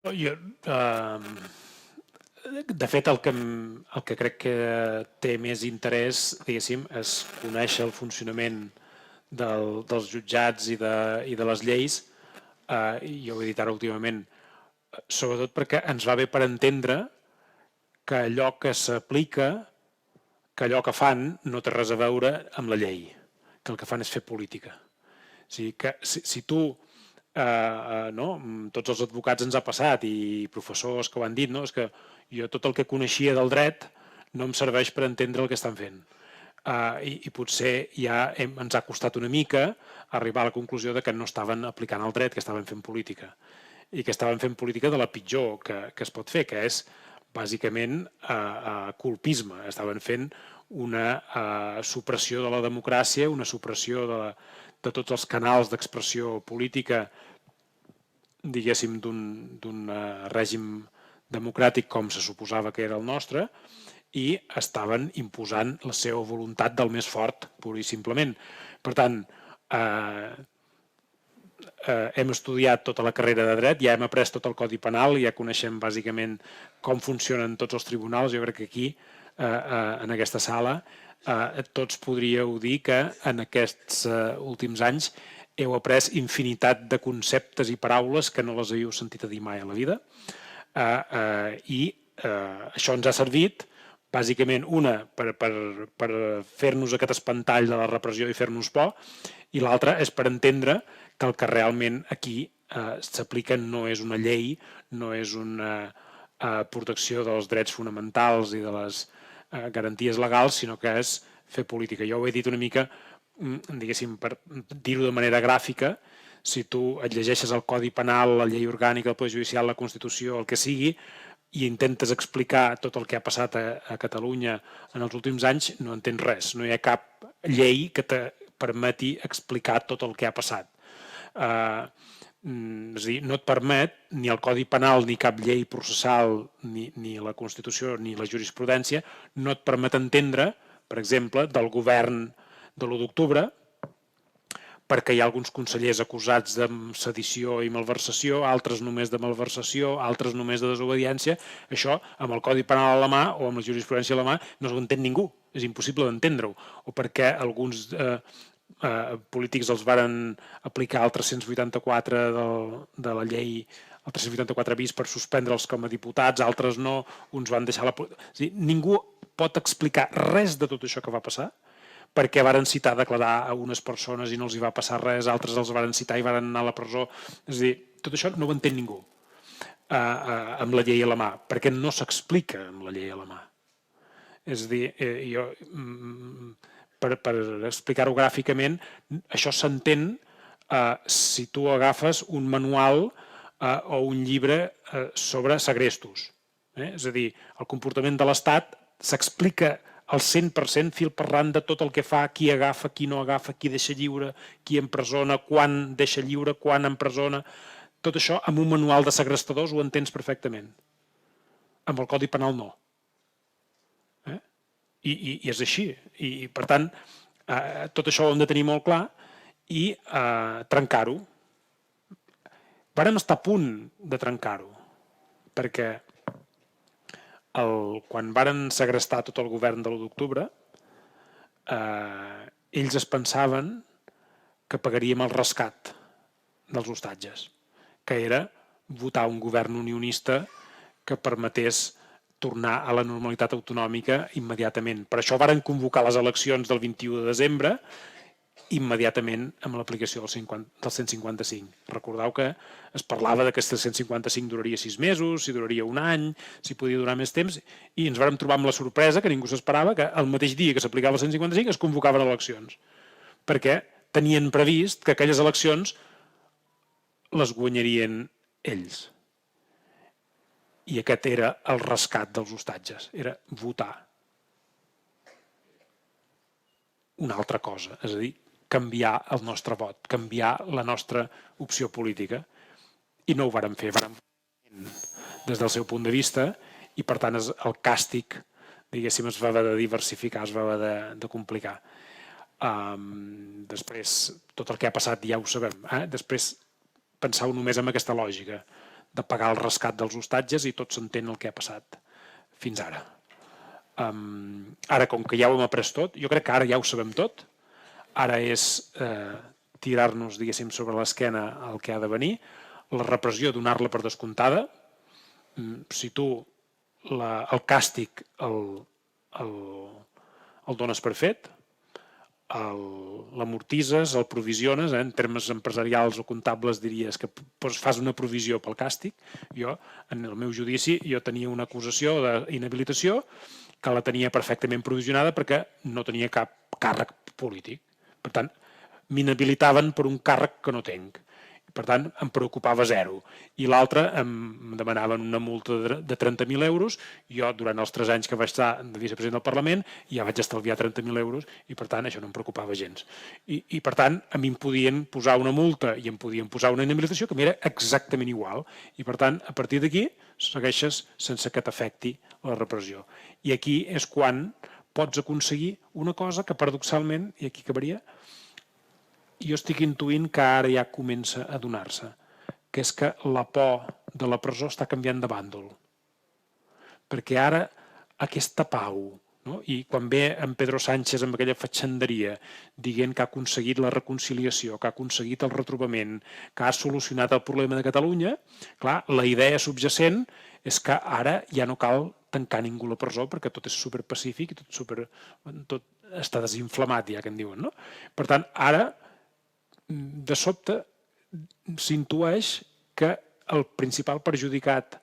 Jo, de fet, el que crec que té més interès, diguéssim, és conèixer el funcionament dels jutjats i de les lleis, i jo ho he dit ara últimament, sobretot perquè ens va bé per entendre que allò que s'aplica, que allò que fan no té res a veure amb la llei, que el que fan és fer política. O sigui que si tu, no, tots els advocats ens ha passat i professors que ho han dit, no, és que jo tot el que coneixia del dret no em serveix per entendre el que estan fent. I potser ja ens ha costat una mica arribar a la conclusió de que no estaven aplicant el dret, que estaven fent política. I que estaven fent política de la pitjor que es pot fer, que és bàsicament colpisme. Estaven fent una supressió de la democràcia, una supressió de tots els canals d'expressió política, diguéssim, d'un règim democràtic com se suposava que era el nostre, i estaven imposant la seva voluntat del més fort, pur i simplement. Per tant, hem estudiat tota la carrera de dret, ja hem après tot el Codi Penal, ja coneixem bàsicament com funcionen tots els tribunals. Jo crec que aquí, en aquesta sala, tots podríeu dir que en aquests últims anys heu après infinitat de conceptes i paraules que no les havíeu sentit a dir mai a la vida, i això ens ha servit bàsicament, una, per fer-nos aquest espantall de la repressió i fer-nos por, i l'altra és per entendre que el que realment aquí s'aplica no és una llei, no és una protecció dels drets fonamentals i de les garanties legals, sinó que és fer política. Jo ho he dit una mica, diguéssim, per dir-ho de manera gràfica. Si tu et llegeixes el Codi Penal, la llei orgànica, el Poder Judicial, la Constitució, el que sigui, i intentes explicar tot el que ha passat a Catalunya en els últims anys, no entens res. No hi ha cap llei que te permeti explicar tot el que ha passat. És a dir, no et permet ni el Codi Penal, ni cap llei processal, ni la Constitució, ni la jurisprudència, no et permet entendre, per exemple, del govern de l'1 d'octubre, perquè hi ha alguns consellers acusats de sedició i malversació, altres només de malversació, altres només de desobediència. Això, amb el Codi Penal a la mà o amb la jurisprudència a la mà, no s'ho entén ningú. És impossible d'entendre-ho. O perquè alguns polítics els varen aplicar el 384 de la llei, el 384 bis per suspendre'ls com a diputats, altres no, uns van deixar la... És dir, ningú pot explicar res de tot això que va passar, perquè varen citar a declarar a unes persones i no els hi va passar res, altres els varen citar i varen anar a la presó. És a dir, tot això no ho entén ningú amb la llei a la mà, perquè no s'explica amb la llei a la mà. És a dir, jo, per explicar-ho gràficament, això s'entén si tu agafes un manual o un llibre sobre segrestos. És a dir, el comportament de l'Estat s'explica al 100% fil per randa tot el que fa, qui agafa, qui no agafa, qui deixa lliure, qui empresona, quan deixa lliure, quan empresona. Tot això amb un manual de segrestadors ho entens perfectament. Amb el Codi Penal no. I és així. I per tant, tot això ho hem de tenir molt clar i trencar-ho. Vàrem estar a punt de trencar-ho, perquè quan varen segrestar tot el govern de l'1 d'octubre, ells es pensaven que pagaríem el rescat dels hostatges, que era votar un govern unionista que permetés tornar a la normalitat autonòmica immediatament. Per això varen convocar les eleccions del 21 de desembre immediatament amb l'aplicació del 155. Recordeu que es parlava que el 155 duraria 6 mesos, si duraria un any, si podia durar més temps, i ens vàrem trobar amb la sorpresa, que ningú s'esperava, que el mateix dia que s'aplicava el 155 es convocaven eleccions, perquè tenien previst que aquelles eleccions les guanyarien ells. I aquest era el rescat dels hostatges, era votar una altra cosa, és a dir, canviar el nostre vot, canviar la nostra opció política. I no ho vàrem fer, vàrem des del seu punt de vista, i per tant el càstig, diguéssim, es va haver de diversificar, es va haver de complicar. Després, tot el que ha passat ja ho sabem. Després, penseu només en aquesta lògica. de pagar el rescat dels ostatges i tots s'entén el que ha passat fins ara. Ara, com que ja ho hem après tot, jo crec que ara ja ho sabem tot, ara és tirar-nos, diguéssim, sobre l'esquena el que ha de venir, la repressió, donar-la per descomptada. Si tu el càstig el dones per fet, l'amortises, el provisiones, en termes empresarials o comptables diries que fas una provisió pel càstig. Jo, en el meu judici, jo tenia una acusació d'inhabilitació que la tenia perfectament provisionada perquè no tenia cap càrrec polític. Per tant, m'inhabilitaven per un càrrec que no tenc. Per tant, em preocupava zero. I l'altre em demanaven una multa de 30.000 euros. Jo, durant els 3 anys que vaig estar de vicepresident del Parlament, ja vaig estalviar 30.000 euros i, per tant, això no em preocupava gens. I per tant, a mi em podien posar una multa i em podien posar una inhabilitació que m'era exactament igual. I, per tant, a partir d'aquí, segueixes sense que t'afecti la repressió. I aquí és quan pots aconseguir una cosa que, paradoxalment, i aquí acabaria, jo estic intuint que ara ja comença a donar-se, que és que la por de la presó està canviant de bàndol. Perquè ara aquesta pau, no? I quan ve en Pedro Sánchez amb aquella fatxenderia dient que ha aconseguit la reconciliació, que ha aconseguit el retrobament, que ha solucionat el problema de Catalunya, clar, la idea subjacent és que ara ja no cal tancar ningú a la presó perquè tot és superpacífic i tot està desinflamat, ja que en diuen, no? Per tant, ara de sobte s'intueix que el principal perjudicat,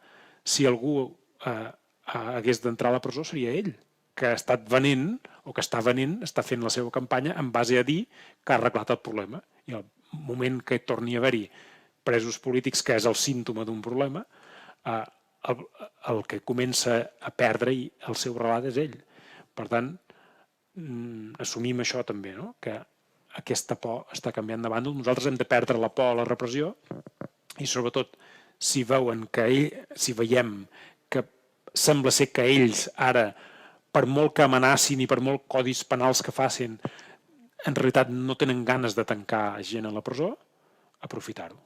si algú hagués d'entrar a la presó, seria ell, que ha estat venent, o que està venent, està fent la seva campanya en base a dir que ha arreglat el problema. I al moment que torni a haver-hi presos polítics, que és el símptoma d'un problema, el que comença a perdre el seu relat és ell. Per tant, assumim això també, no? Que aquesta por està canviant de bàndol. Nosaltres hem de perdre la por a la repressió i, sobretot, si veiem que sembla ser que ells ara, per molt que amenacin i per molt codis penals que facin, en realitat no tenen ganes de tancar gent a la presó, aprofitar-ho.